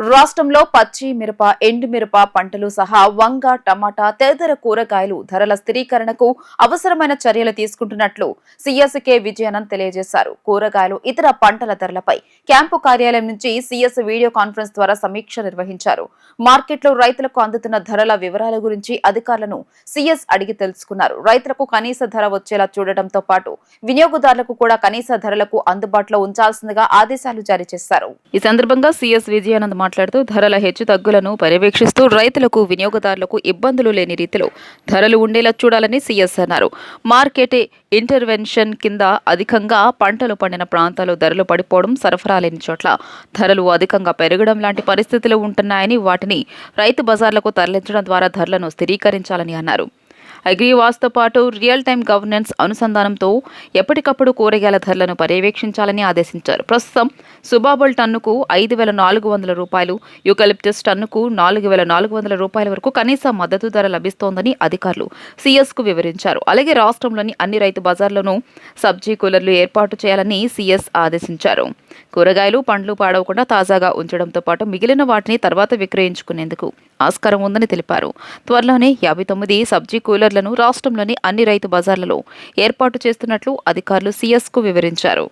రాష్ట్రంలో పచ్చి మిరప, ఎండు మిరప పంటలు సహా వంగ, టమాటా తదితర కూరగాయలు ధరల స్థిరీకరణకు అవసరమైన చర్యలు తీసుకుంటున్నట్లు సీఎస్ కె విజయానంద్ తెలియజేశారు. కూరగాయలు, ఇతర పంటల ధరలపై క్యాంపు కార్యాలయం నుంచి సీఎస్ వీడియో కాన్ఫరెన్స్ ద్వారా సమీక్ష నిర్వహించారు. మార్కెట్లో రైతులకు అందుతున్న ధరల వివరాల గురించి అధికారులను సీఎస్ అడిగి తెలుసుకున్నారు. రైతులకు కనీస ధర వచ్చేలా చూడటంతో పాటు వినియోగదారులకు కూడా కనీస ధరలకు అందుబాటులో ఉంచాల్సిందిగా ఆదేశాలు జారీ చేశారు. ఈ సందర్భంగా సీఎస్ విజయానంద్ మాట్లాడుతూ ధరల హెచ్చుతగ్గులను పర్యవేక్షిస్తూ రైతులకు, వినియోగదారులకు ఇబ్బందులు లేని రీతిలో ధరలు ఉండేలా చూడాలని సీఎస్ అన్నారు. మార్కెట్ ఇంటర్వెన్షన్ కింద అధికంగా పంటలు పండిన ప్రాంతాల్లో ధరలు పడిపోవడం, సరఫరా లేని చోట్ల ధరలు అధికంగా పెరగడం లాంటి పరిస్థితులు ఉంటున్నాయని, వాటిని రైతు బజార్లకు తరలించడం ద్వారా ధరలను స్థిరీకరించాలని అన్నారు. అగ్రివాస్తో పాటు రియల్ టైం గవర్నెన్స్ అనుసంధానంతో ఎప్పటికప్పుడు కూరగాయల ధరలను పర్యవేక్షించాలని ఆదేశించారు. ప్రస్తుతం సుబాబుల్ టన్నుకు 5,400 రూపాయలు, యూకలిప్టస్ టన్నుకు 4,400 రూపాయల వరకు కనీస మద్దతు ధర లభిస్తోందని అధికారులు సీఎస్కు వివరించారు. అలాగే రాష్ట్రంలోని అన్ని రైతు బజార్లను సబ్జీ కూలర్లు ఏర్పాటు చేయాలని సీఎస్ ఆదేశించారు. కూరగాయలు, పండ్లు పాడవకుండా తాజాగా ఉంచడంతో పాటు మిగిలిన వాటిని తర్వాత విక్రయించుకునేందుకు ఆస్కారం ఉందని తెలిపారు. త్వరలోనే 59 సబ్జీ కూలర్లను రాష్ట్రంలోని అన్ని రైతు బజార్లలో ఏర్పాటు చేస్తున్నట్లు అధికారులు సీఎస్కు వివరించారు.